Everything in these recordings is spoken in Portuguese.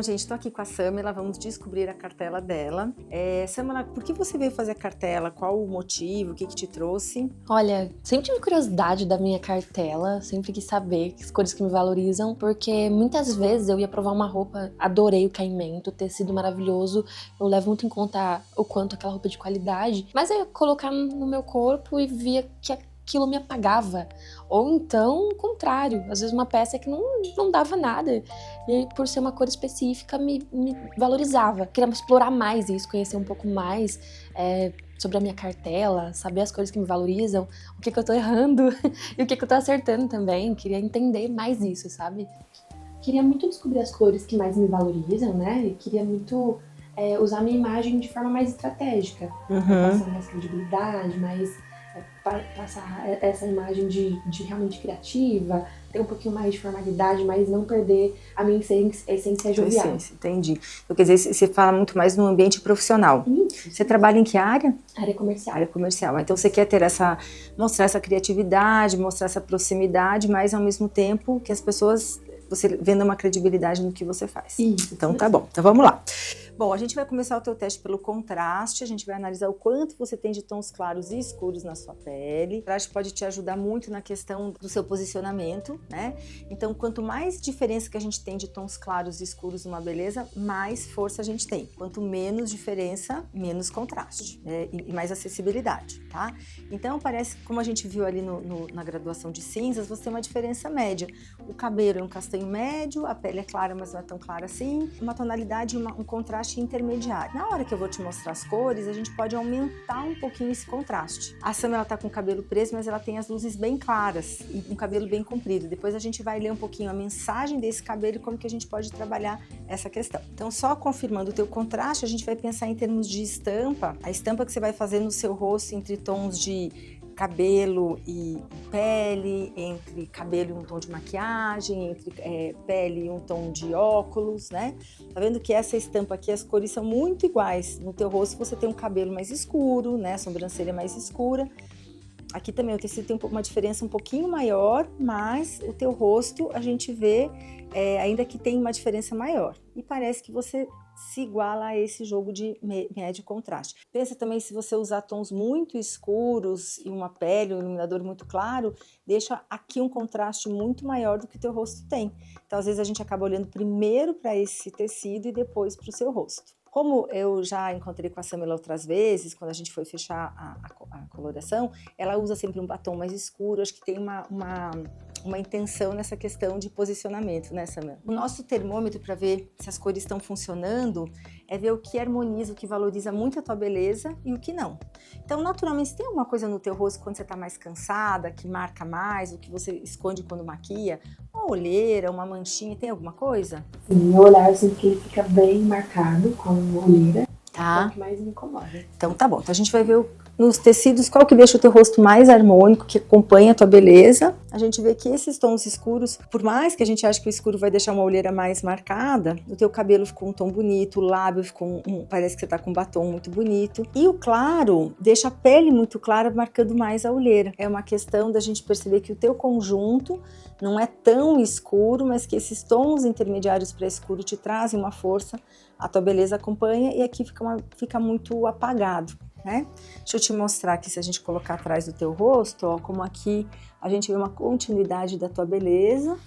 Bom, gente, tô aqui com a Samela, vamos descobrir a cartela dela. Samela, por que você veio fazer a cartela? Qual o motivo? O que te trouxe? Olha, sempre tive curiosidade da minha cartela, sempre quis saber as cores que me valorizam, porque muitas vezes eu ia provar uma roupa, adorei o caimento, o tecido maravilhoso, eu levo muito em conta o quanto aquela roupa é de qualidade, mas eu ia colocar no meu corpo e via que aquilo me apagava. Ou então, o contrário, às vezes uma peça que não dava nada, e por ser uma cor específica me valorizava. Queria explorar mais isso, conhecer um pouco mais sobre a minha cartela, saber as cores que me valorizam, o que eu tô errando e o que eu tô acertando também. Queria entender mais isso, sabe? Queria muito descobrir as cores que mais me valorizam, né? E queria muito usar minha imagem de forma mais estratégica. Passar mais credibilidade, passar essa imagem de realmente criativa, ter um pouquinho mais de formalidade, mas não perder a minha essência jovial. Essência, entendi. Então, quer dizer, você fala muito mais no ambiente profissional. Isso. Você trabalha em que área? Área comercial. Área comercial. Então você quer ter mostrar essa criatividade, mostrar essa proximidade, mas ao mesmo tempo que as pessoas, você venda uma credibilidade no que você faz. Isso. Então tá bom, então vamos lá. Bom, a gente vai começar o teu teste pelo contraste, a gente vai analisar o quanto você tem de tons claros e escuros na sua pele. O contraste pode te ajudar muito na questão do seu posicionamento, né? Então, quanto mais diferença que a gente tem de tons claros e escuros numa beleza, mais força a gente tem. Quanto menos diferença, menos contraste, né? E mais acessibilidade, tá? Então, parece, como a gente viu ali na graduação de cinzas, você tem uma diferença média. O cabelo é um castanho médio, a pele é clara, mas não é tão clara assim. Uma tonalidade, um contraste intermediário. Na hora que eu vou te mostrar as cores, a gente pode aumentar um pouquinho esse contraste. A Sam, ela tá com o cabelo preso, mas ela tem as luzes bem claras e um cabelo bem comprido. Depois a gente vai ler um pouquinho a mensagem desse cabelo e como que a gente pode trabalhar essa questão. Então, só confirmando o teu contraste, a gente vai pensar em termos de estampa. A estampa que você vai fazer no seu rosto entre tons de cabelo e pele, entre cabelo e um tom de maquiagem, entre pele e um tom de óculos, né? Tá vendo que essa estampa aqui, as cores são muito iguais. No teu rosto você tem um cabelo mais escuro, né? A sobrancelha mais escura. Aqui também o tecido tem uma diferença um pouquinho maior, mas o teu rosto a gente vê ainda que tem uma diferença maior. E parece que você se iguala a esse jogo de médio contraste. Pensa também, se você usar tons muito escuros e uma pele, um iluminador muito claro, deixa aqui um contraste muito maior do que o teu rosto tem. Então, às vezes, a gente acaba olhando primeiro para esse tecido e depois para o seu rosto. Como eu já encontrei com a Samela outras vezes, quando a gente foi fechar a coloração, ela usa sempre um batom mais escuro, acho que tem uma intenção nessa questão de posicionamento, né, Samela? O nosso termômetro para ver se as cores estão funcionando é ver o que harmoniza, o que valoriza muito a tua beleza e o que não. Então, naturalmente, se tem alguma coisa no teu rosto quando você tá mais cansada, que marca mais, o que você esconde quando maquia, uma olheira, uma manchinha, tem alguma coisa? Sim, meu olhar eu sinto que ele fica bem marcado com uma olheira. Tá. É o que mais me incomoda. Então tá bom, então a gente vai ver nos tecidos qual que deixa o teu rosto mais harmônico, que acompanha a tua beleza. A gente vê que esses tons escuros, por mais que a gente ache que o escuro vai deixar uma olheira mais marcada, o teu cabelo ficou um tom bonito, o lábio ficou parece que você tá com um batom muito bonito. E o claro deixa a pele muito clara, marcando mais a olheira. É uma questão da gente perceber que o teu conjunto não é tão escuro, mas que esses tons intermediários para escuro te trazem uma força, a tua beleza acompanha e aqui fica muito apagado, né? Deixa eu te mostrar aqui, se a gente colocar atrás do teu rosto, ó, como aqui a gente vê uma continuidade da tua beleza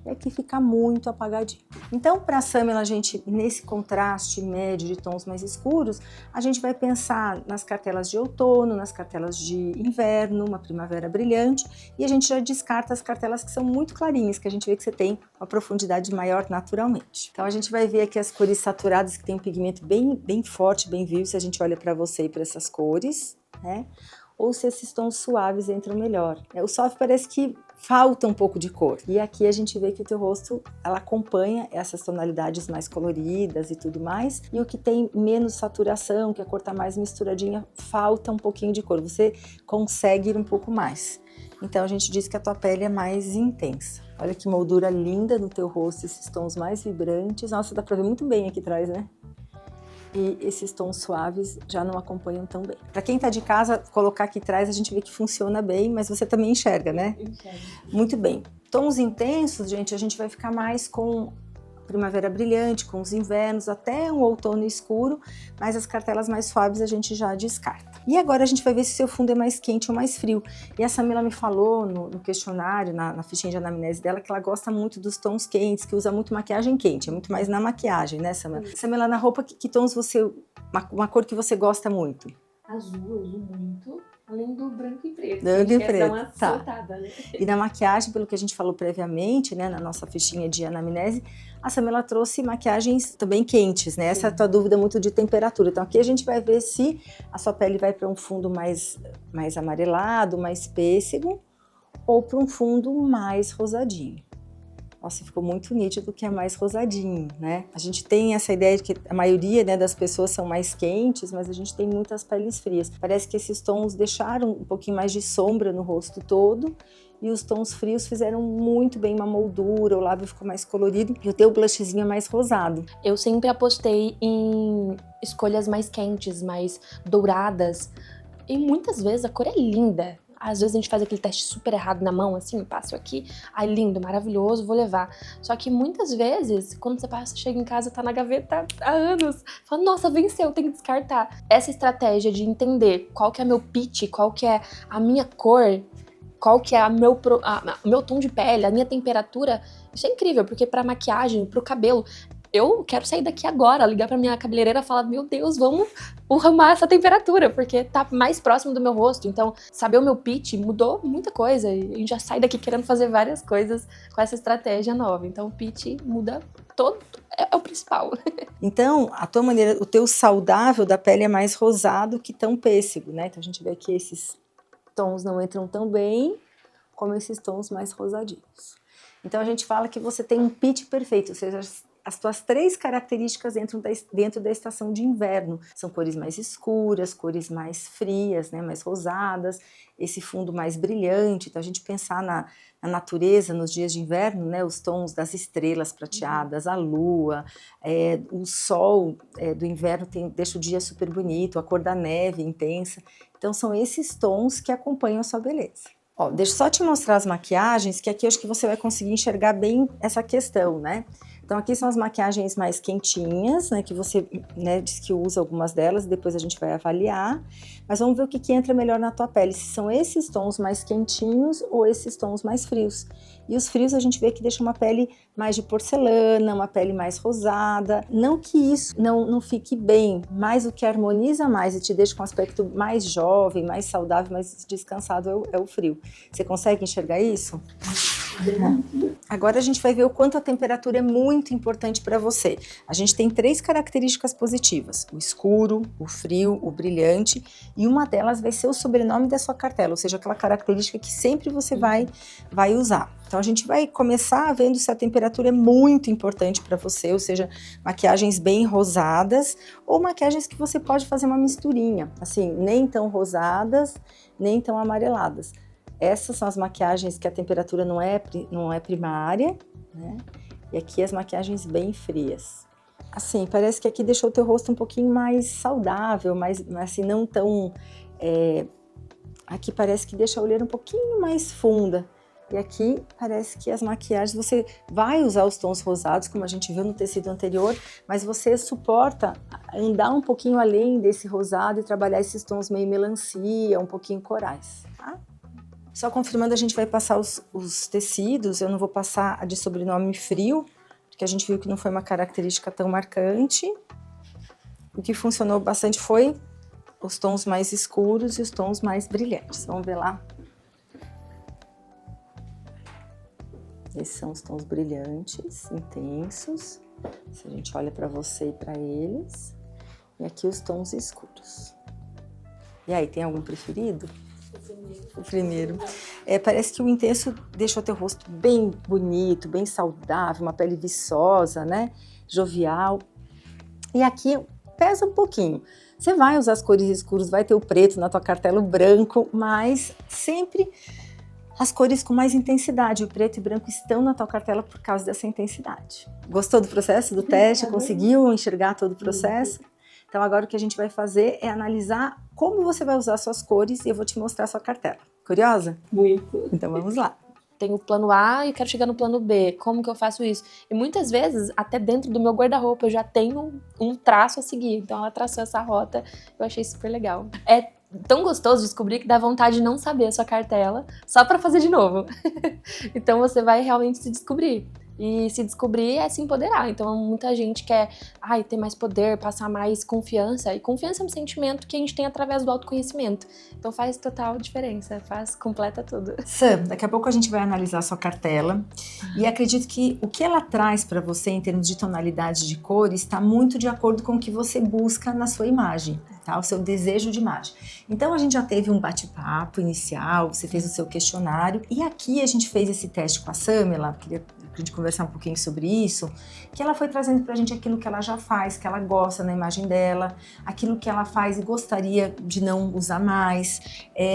e aqui fica muito apagadinho. Então, para a Samela, a gente, nesse contraste médio de tons mais escuros, a gente vai pensar nas cartelas de outono, nas cartelas de inverno, uma primavera brilhante, e a gente já descarta as cartelas que são muito clarinhas, que a gente vê que você tem uma profundidade maior naturalmente. Então, a gente vai ver aqui as cores saturadas, que tem um pigmento bem forte, bem vivo, se a gente olha para você e para essas cores, né? Ou se esses tons suaves entram melhor. O soft parece que falta um pouco de cor. E aqui a gente vê que o teu rosto, ela acompanha essas tonalidades mais coloridas e tudo mais. E o que tem menos saturação, que a cor tá mais misturadinha, falta um pouquinho de cor. Você consegue ir um pouco mais. Então a gente diz que a tua pele é mais intensa. Olha que moldura linda no teu rosto, esses tons mais vibrantes. Nossa, dá pra ver muito bem aqui atrás, né? E esses tons suaves já não acompanham tão bem. Para quem tá de casa, colocar aqui atrás a gente vê que funciona bem, mas você também enxerga, né? Enxerga. Muito bem. Tons intensos, gente, a gente vai ficar mais com primavera brilhante, com os invernos, até um outono escuro, mas as cartelas mais suaves a gente já descarta. E agora a gente vai ver se o seu fundo é mais quente ou mais frio. E a Samila me falou no questionário, na fichinha de anamnese dela, que ela gosta muito dos tons quentes, que usa muito maquiagem quente, é muito mais na maquiagem, né, Samila? Samila, na roupa, que tons você... uma cor que você gosta muito? Azul, eu uso muito. Além do branco e preto. Branco e preto, dar uma tá. soltada, né? E na maquiagem, pelo que a gente falou previamente, né, na nossa fichinha de anamnese, a Samila trouxe maquiagens também quentes, né? Essa é a tua dúvida muito de temperatura. Então aqui a gente vai ver se a sua pele vai para um fundo mais amarelado, mais pêssego, ou para um fundo mais rosadinho. Nossa, ficou muito nítido que é mais rosadinho, né? A gente tem essa ideia de que a maioria, né, das pessoas são mais quentes, mas a gente tem muitas peles frias. Parece que esses tons deixaram um pouquinho mais de sombra no rosto todo, e os tons frios fizeram muito bem uma moldura, o lábio ficou mais colorido e o teu blushzinho é mais rosado. Eu sempre apostei em escolhas mais quentes, mais douradas, e muitas vezes a cor é linda. Às vezes a gente faz aquele teste super errado na mão, assim, passo aqui, ai lindo, maravilhoso, vou levar. Só que muitas vezes, quando você passa, chega em casa, tá na gaveta há anos, fala, nossa, venceu, tem que descartar. Essa estratégia de entender qual que é meu pitch, qual que é a minha cor, qual que é o meu tom de pele, a minha temperatura, isso é incrível, porque pra maquiagem, pro cabelo, eu quero sair daqui agora, ligar pra minha cabeleireira e falar, meu Deus, vamos arrumar essa temperatura, porque tá mais próximo do meu rosto. Então, saber o meu pitch mudou muita coisa, e a gente já sai daqui querendo fazer várias coisas com essa estratégia nova. Então, o pitch muda todo, é o principal. Então, a tua maneira, o teu saudável da pele é mais rosado que tão pêssego, né? Então a gente vê que esses tons não entram tão bem como esses tons mais rosadinhos. Então a gente fala que você tem um pitch perfeito, ou seja, as tuas 3 características entram dentro da estação de inverno. São cores mais escuras, cores mais frias, né, mais rosadas, esse fundo mais brilhante. Então a gente pensar na natureza nos dias de inverno, né, os tons das estrelas prateadas, a lua, o sol do inverno deixa o dia super bonito, a cor da neve intensa. Então são esses tons que acompanham a sua beleza. Ó, deixa eu só te mostrar as maquiagens, que aqui eu acho que você vai conseguir enxergar bem essa questão, né? Então aqui são as maquiagens mais quentinhas, né, que você, né, diz que usa algumas delas, depois a gente vai avaliar. Mas vamos ver o que entra melhor na tua pele, se são esses tons mais quentinhos ou esses tons mais frios. E os frios a gente vê que deixa uma pele mais de porcelana, uma pele mais rosada. Não que isso não fique bem, mas o que harmoniza mais e te deixa com um aspecto mais jovem, mais saudável, mais descansado é o frio. Você consegue enxergar isso? Agora a gente vai ver o quanto a temperatura é muito importante para você. A gente tem 3 características positivas: o escuro, o frio, o brilhante, e uma delas vai ser o sobrenome da sua cartela, ou seja, aquela característica que sempre você vai usar. Então a gente vai começar vendo se a temperatura é muito importante para você, ou seja, maquiagens bem rosadas ou maquiagens que você pode fazer uma misturinha, assim, nem tão rosadas, nem tão amareladas. Essas são as maquiagens que a temperatura não é primária, né? E aqui as maquiagens bem frias. Assim, parece que aqui deixou o teu rosto um pouquinho mais saudável, mais assim, não tão... aqui parece que deixa a olheira um pouquinho mais funda. E aqui parece que as maquiagens, você vai usar os tons rosados, como a gente viu no tecido anterior, mas você suporta andar um pouquinho além desse rosado e trabalhar esses tons meio melancia, um pouquinho corais, tá? Só confirmando, a gente vai passar os tecidos, eu não vou passar a de sobrenome frio, porque a gente viu que não foi uma característica tão marcante. O que funcionou bastante foi os tons mais escuros e os tons mais brilhantes. Vamos ver lá. Esses são os tons brilhantes, intensos. Se a gente olha para você e para eles. E aqui os tons escuros. E aí, tem algum preferido? O primeiro. Parece que o intenso deixa o teu rosto bem bonito, bem saudável, uma pele viçosa, né? Jovial. E aqui pesa um pouquinho. Você vai usar as cores escuras, vai ter o preto na tua cartela, o branco, mas sempre as cores com mais intensidade. O preto e branco estão na tua cartela por causa dessa intensidade. Gostou do processo, do teste? Conseguiu enxergar todo o processo? Então agora o que a gente vai fazer é analisar como você vai usar suas cores e eu vou te mostrar a sua cartela. Curiosa? Muito. Então vamos lá. tenho o plano A e quero chegar no plano B. Como que eu faço isso? E muitas vezes, até dentro do meu guarda-roupa, eu já tenho um traço a seguir. Então ela traçou essa rota, eu achei super legal. É tão gostoso descobrir que dá vontade de não saber a sua cartela, só pra fazer de novo. Então você vai realmente se descobrir. E se descobrir é se empoderar. Então muita gente quer ter mais poder, passar mais confiança. E confiança é um sentimento que a gente tem através do autoconhecimento. Então faz total diferença, completa tudo. Sam, daqui a pouco a gente vai analisar a sua cartela. E acredito que o que ela traz para você em termos de tonalidade de cores está muito de acordo com o que você busca na sua imagem. Tá? O seu desejo de imagem. Então a gente já teve um bate-papo inicial, você fez o seu questionário e aqui a gente fez esse teste com a Samela, queria a gente conversar um pouquinho sobre isso, que ela foi trazendo pra gente aquilo que ela já faz, que ela gosta na imagem dela, aquilo que ela faz e gostaria de não usar mais,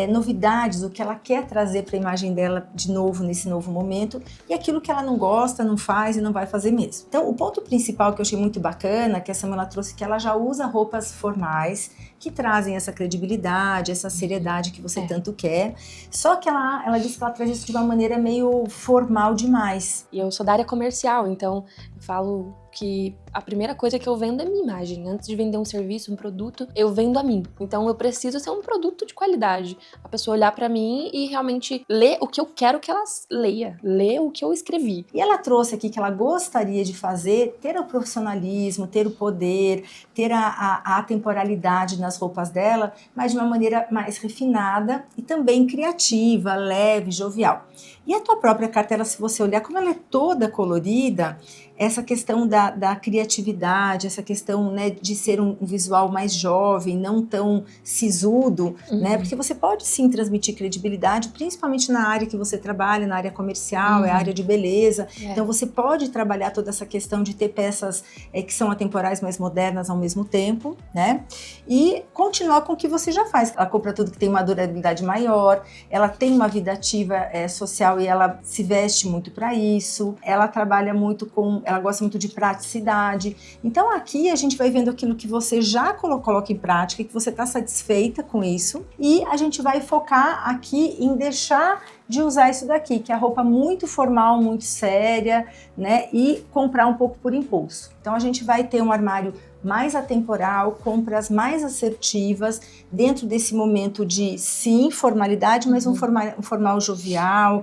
novidades, o que ela quer trazer pra imagem dela de novo nesse novo momento e aquilo que ela não gosta, não faz e não vai fazer mesmo. Então o ponto principal que eu achei muito bacana, que a Samela trouxe, que ela já usa roupas formais, que trazem essa credibilidade, essa seriedade que você tanto quer. Só que ela disse que ela traz isso de uma maneira meio formal demais. E eu sou da área comercial, então eu falo que a primeira coisa que eu vendo é minha imagem. Antes de vender um serviço, um produto, eu vendo a mim. Então eu preciso ser um produto de qualidade. A pessoa olhar pra mim e realmente ler o que eu quero que ela leia, ler o que eu escrevi. E ela trouxe aqui que ela gostaria de fazer, ter o profissionalismo, ter o poder, ter a atemporalidade nas roupas dela, mas de uma maneira mais refinada e também criativa, leve, jovial. E a tua própria cartela, se você olhar, como ela é toda colorida, essa questão da criatividade, essa questão, né, de ser um visual mais jovem, não tão sisudo, né? Porque você pode sim transmitir credibilidade, principalmente na área que você trabalha, na área comercial, é a área de beleza. Então você pode trabalhar toda essa questão de ter peças que são atemporais, mas modernas ao mesmo tempo, né? E continuar com o que você já faz. Ela compra tudo que tem uma durabilidade maior, ela tem uma vida ativa social e ela se veste muito para isso, ela trabalha muito ela gosta muito de praticidade. Então aqui a gente vai vendo aquilo que você já coloca em prática, que você está satisfeita com isso, e a gente vai focar aqui em deixar de usar isso daqui, que é a roupa muito formal, muito séria, né, e comprar um pouco por impulso. Então a gente vai ter um armário mais atemporal, compras mais assertivas, dentro desse momento de, sim, formalidade, mas um formal jovial,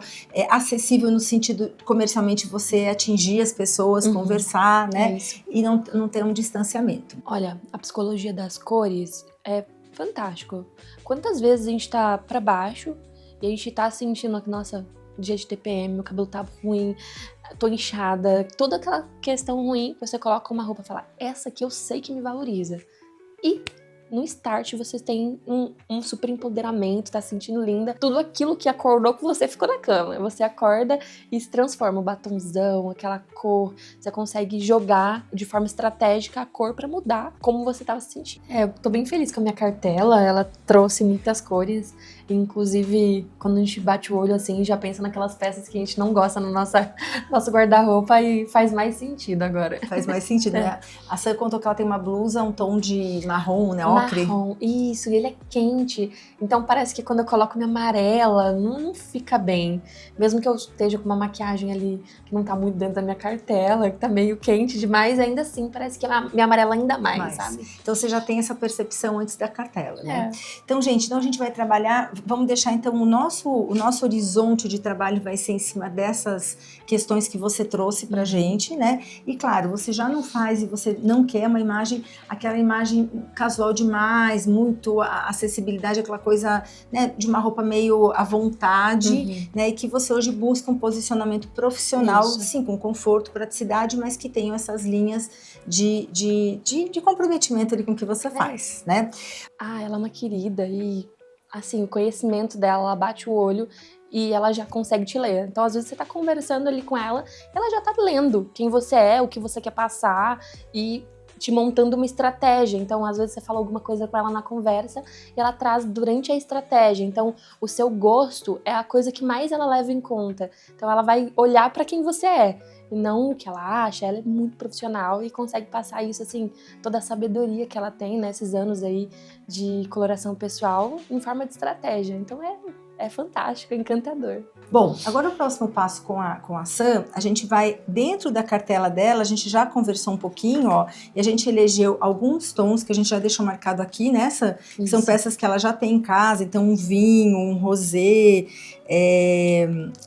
acessível no sentido, comercialmente, você atingir as pessoas, conversar, né, e não ter um distanciamento. Olha, a psicologia das cores é fantástico. Quantas vezes a gente tá pra baixo e a gente tá sentindo que, nossa, dia de TPM, meu cabelo tá ruim, tô inchada, toda aquela questão ruim, você coloca uma roupa e fala, essa aqui eu sei que me valoriza. E no start você tem um super empoderamento, tá se sentindo linda. Tudo aquilo que acordou com você ficou na cama. Você acorda e se transforma. O batonzão, aquela cor. Você consegue jogar de forma estratégica a cor pra mudar como você tava se sentindo. Eu tô bem feliz com a minha cartela. Ela trouxe muitas cores. Inclusive, quando a gente bate o olho assim, já pensa naquelas peças que a gente não gosta no nosso guarda-roupa e faz mais sentido agora. Faz mais sentido, né? A Sam contou que ela tem uma blusa, um tom de marrom, né? Ocre. Marrom, isso, e ele é quente. Então parece que quando eu coloco minha amarela, não fica bem. Mesmo que eu esteja com uma maquiagem ali que não tá muito dentro da minha cartela, que tá meio quente demais, ainda assim parece que me amarela ainda mais, sabe? Então você já tem essa percepção antes da cartela, né? Então, gente, a gente vai trabalhar, vamos deixar então o nosso horizonte de trabalho vai ser em cima dessas questões que você trouxe pra gente, né? E claro, você já não faz e você não quer uma imagem, aquela imagem casual demais, muito acessibilidade, aquela coisa, né, de uma roupa meio à vontade, né? E que você hoje busca um posicionamento profissional, sim, com conforto, praticidade, mas que tenham essas linhas de comprometimento ali com o que você faz, né? Ela é uma querida e, assim, o conhecimento dela, ela bate o olho e ela já consegue te ler. Então, às vezes, você tá conversando ali com ela, ela já tá lendo quem você é, o que você quer passar e te montando uma estratégia. Então, às vezes, você fala alguma coisa com ela na conversa e ela traz durante a estratégia. Então, o seu gosto é a coisa que mais ela leva em conta. Então, ela vai olhar pra quem você é e não o que ela acha. Ela é muito profissional e consegue passar isso, assim, toda a sabedoria que ela tem, né, esses anos aí de coloração pessoal em forma de estratégia. Então, é fantástico, é encantador. Bom, agora o próximo passo com a Sam, a gente vai dentro da cartela dela, a gente já conversou um pouquinho, ó, e a gente elegeu alguns tons que a gente já deixou marcado aqui nessa, que são peças que ela já tem em casa, então um vinho, um rosé,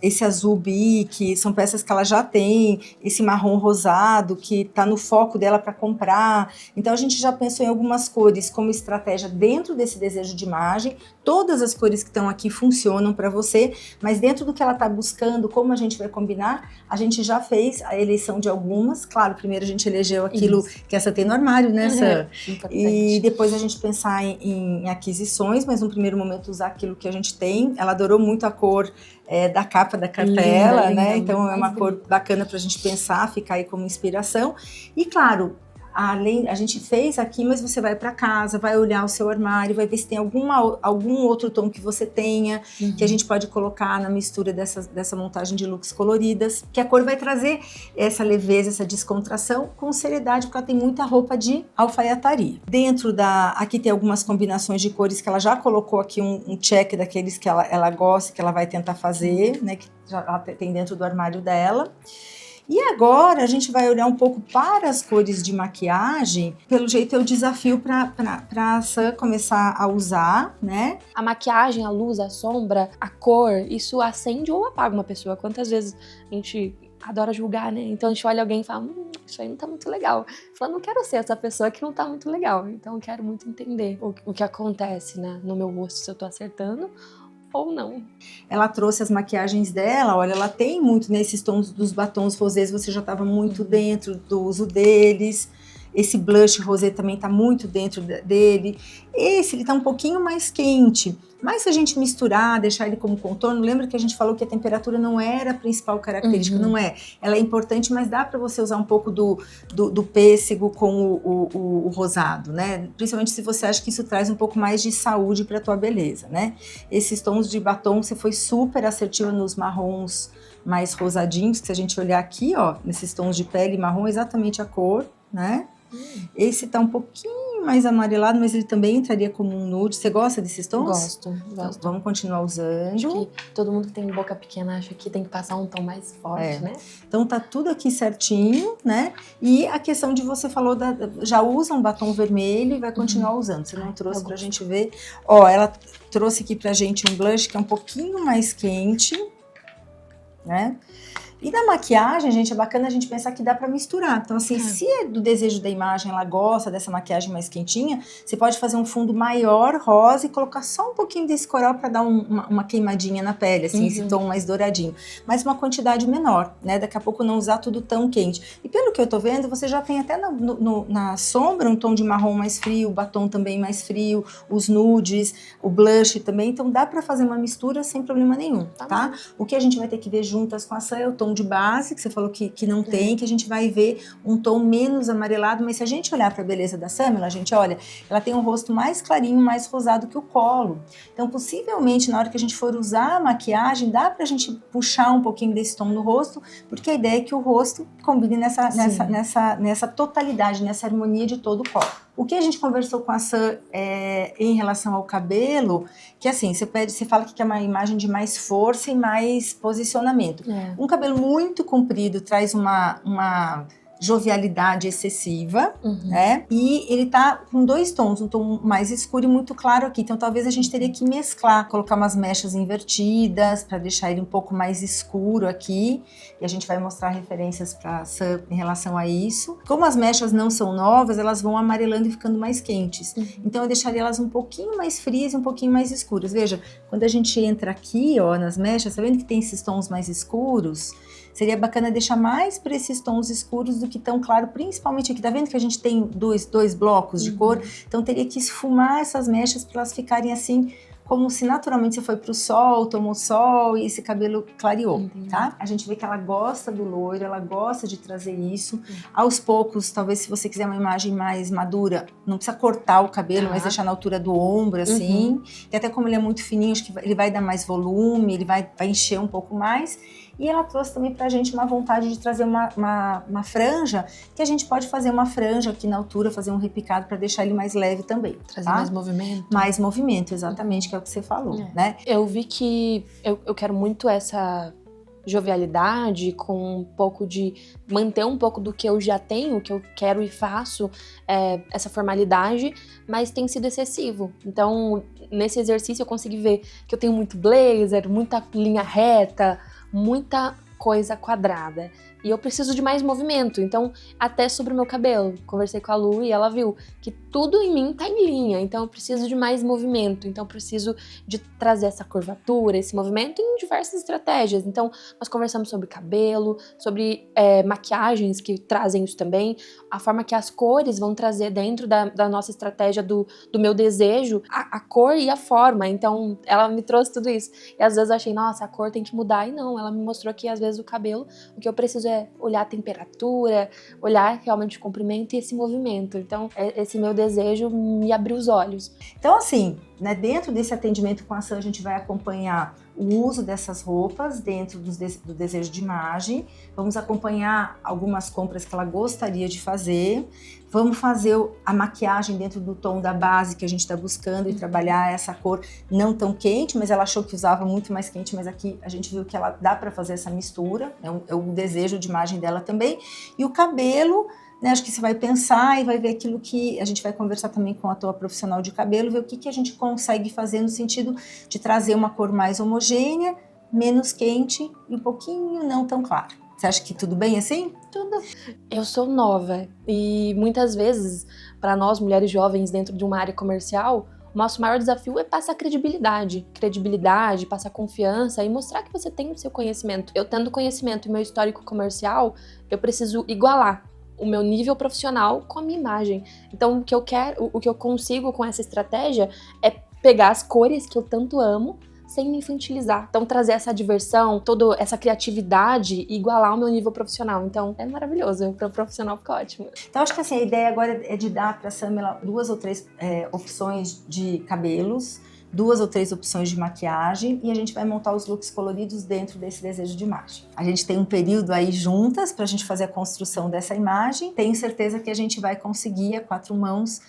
esse azul bique, são peças que ela já tem, esse marrom rosado que tá no foco dela para comprar. Então a gente já pensou em algumas cores como estratégia dentro desse desejo de imagem. Todas as cores que estão aqui funcionam para você, mas dentro do que ela está buscando, como a gente vai combinar, a gente já fez a eleição de algumas. Claro, primeiro a gente elegeu aquilo que essa tem no armário, né, Sam? E depois a gente pensar em aquisições, mas no primeiro momento usar aquilo que a gente tem. Ela adorou muito a cor da capa da cartela, né? Então é uma cor bacana para a gente pensar, ficar aí como inspiração. E claro, a gente fez aqui, mas você vai para casa, vai olhar o seu armário, vai ver se tem algum outro tom que você tenha, que a gente pode colocar na mistura dessa montagem de looks coloridas, que a cor vai trazer essa leveza, essa descontração com seriedade, porque ela tem muita roupa de alfaiataria. Dentro aqui tem algumas combinações de cores que ela já colocou aqui um check daqueles que ela gosta, que ela vai tentar fazer, né, que já ela tem dentro do armário dela. E agora a gente vai olhar um pouco para as cores de maquiagem. Pelo jeito é o desafio para a Sam começar a usar, né? A maquiagem, a luz, a sombra, a cor, isso acende ou apaga uma pessoa. Quantas vezes a gente adora julgar, né? Então a gente olha alguém e fala, isso aí não tá muito legal. Fala, não quero ser essa pessoa que não tá muito legal. Então eu quero muito entender o que acontece, né, no meu rosto, se eu tô acertando ou não. Ela trouxe as maquiagens dela, olha, ela tem muito nesses tons dos batons rosés, você já estava muito dentro do uso deles. Esse blush rosé também está muito dentro dele. Esse, ele está um pouquinho mais quente. Mas se a gente misturar, deixar ele como contorno, lembra que a gente falou que a temperatura não era a principal característica, não é? Ela é importante, mas dá para você usar um pouco do pêssego com o rosado, né? Principalmente se você acha que isso traz um pouco mais de saúde para a tua beleza, né? Esses tons de batom, você foi super assertiva nos marrons mais rosadinhos, que se a gente olhar aqui, ó, nesses tons de pele marrom, é exatamente a cor, né? Esse tá um pouquinho mais amarelado, mas ele também entraria como um nude. Você gosta desses tons? Gosto. Então, vamos continuar usando. Acho que todo mundo que tem boca pequena acha que tem que passar um tom mais forte, né? Então tá tudo aqui certinho, né? E a questão de você falou, já usa um batom vermelho e vai continuar usando. Você não trouxe pra gente ver. Ó, ela trouxe aqui pra gente um blush que é um pouquinho mais quente, né? E na maquiagem, gente, é bacana a gente pensar que dá pra misturar. Então, assim, se é do desejo da imagem, ela gosta dessa maquiagem mais quentinha, você pode fazer um fundo maior, rosa, e colocar só um pouquinho desse coral pra dar uma queimadinha na pele, assim, esse tom mais douradinho. Mas uma quantidade menor, né? Daqui a pouco não usar tudo tão quente. E pelo que eu tô vendo, você já tem até na sombra um tom de marrom mais frio, o batom também mais frio, os nudes, o blush também. Então, dá pra fazer uma mistura sem problema nenhum, tá? O que a gente vai ter que ver juntas com a Sam é o tom de base, que você falou que não tem, que a gente vai ver um tom menos amarelado, mas se a gente olhar para a beleza da Samela, a gente olha, ela tem um rosto mais clarinho, mais rosado que o colo. Então, possivelmente, na hora que a gente for usar a maquiagem, dá pra gente puxar um pouquinho desse tom no rosto, porque a ideia é que o rosto combine nessa totalidade, nessa harmonia de todo o corpo. O que a gente conversou com a Sam em relação ao cabelo, que assim, você fala que quer uma imagem de mais força e mais posicionamento. Um cabelo muito comprido traz uma jovialidade excessiva, né? E ele tá com dois tons, um tom mais escuro e muito claro aqui. Então talvez a gente teria que mesclar, colocar umas mechas invertidas para deixar ele um pouco mais escuro aqui. E a gente vai mostrar referências para Sam em relação a isso. Como as mechas não são novas, elas vão amarelando e ficando mais quentes. Então eu deixaria elas um pouquinho mais frias e um pouquinho mais escuras. Veja, quando a gente entra aqui, ó, nas mechas, tá vendo que tem esses tons mais escuros? Seria bacana deixar mais para esses tons escuros do que tão claro, principalmente aqui. Tá vendo que a gente tem dois blocos de cor? Então teria que esfumar essas mechas para elas ficarem assim, como se naturalmente você foi pro sol, tomou sol e esse cabelo clareou, tá? A gente vê que ela gosta do loiro, ela gosta de trazer isso. Aos poucos, talvez se você quiser uma imagem mais madura, não precisa cortar o cabelo, mas deixar na altura do ombro, assim. E até como ele é muito fininho, acho que ele vai dar mais volume, ele vai encher um pouco mais. E ela trouxe também pra gente uma vontade de trazer uma franja, que a gente pode fazer uma franja aqui na altura, fazer um repicado para deixar ele mais leve também. Trazer tá? mais movimento. Mais movimento, exatamente, que é o que você falou, né? Eu vi que eu quero muito essa jovialidade, com um pouco de manter um pouco do que eu já tenho, que eu quero e faço, essa formalidade, mas tem sido excessivo. Então, nesse exercício eu consegui ver que eu tenho muito blazer, muita linha reta, muita coisa quadrada. E eu preciso de mais movimento, então até sobre o meu cabelo. Conversei com a Lu e ela viu que tudo em mim tá em linha, então eu preciso de mais movimento, então eu preciso de trazer essa curvatura, esse movimento em diversas estratégias. Então nós conversamos sobre cabelo, sobre maquiagens que trazem isso também, a forma que as cores vão trazer dentro da nossa estratégia do meu desejo, a cor e a forma. Então ela me trouxe tudo isso. E às vezes eu achei, nossa, a cor tem que mudar, e não, ela me mostrou que às vezes o cabelo, o que eu preciso é olhar a temperatura, olhar realmente o comprimento e esse movimento. Então, esse meu desejo me abriu os olhos. Então, assim, né, dentro desse atendimento com a Sam, a gente vai acompanhar o uso dessas roupas dentro do desejo de imagem. Vamos acompanhar algumas compras que ela gostaria de fazer. Vamos fazer a maquiagem dentro do tom da base que a gente está buscando e trabalhar essa cor não tão quente, mas ela achou que usava muito mais quente, mas aqui a gente viu que ela dá para fazer essa mistura, é o desejo de imagem dela também. E o cabelo, né, acho que você vai pensar e vai ver aquilo que a gente vai conversar também com a tua profissional de cabelo, ver o que a gente consegue fazer no sentido de trazer uma cor mais homogênea, menos quente e um pouquinho não tão claro. Você acha que tudo bem assim? Tudo. Eu sou nova e muitas vezes, para nós mulheres jovens dentro de uma área comercial, o nosso maior desafio é passar credibilidade. Credibilidade, passar confiança e mostrar que você tem o seu conhecimento. Eu tendo conhecimento e meu histórico comercial, eu preciso igualar o meu nível profissional com a minha imagem. Então, o que eu consigo com essa estratégia é pegar as cores que eu tanto amo, sem me infantilizar. Então, trazer essa diversão, toda essa criatividade e igualar o meu nível profissional. Então, é maravilhoso. Para o profissional fica ótimo. Então, acho que assim, a ideia agora é de dar para a Samela 2 ou 3 opções de cabelos, 2 ou 3 opções de maquiagem, e a gente vai montar os looks coloridos dentro desse desejo de imagem. A gente tem um período aí juntas para a gente fazer a construção dessa imagem. Tenho certeza que a gente vai conseguir, a 4 mãos,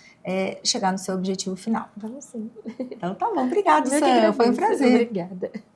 chegar no seu objetivo final. Vamos sim. Então tá bom, obrigada, Sam, foi um prazer. Obrigada.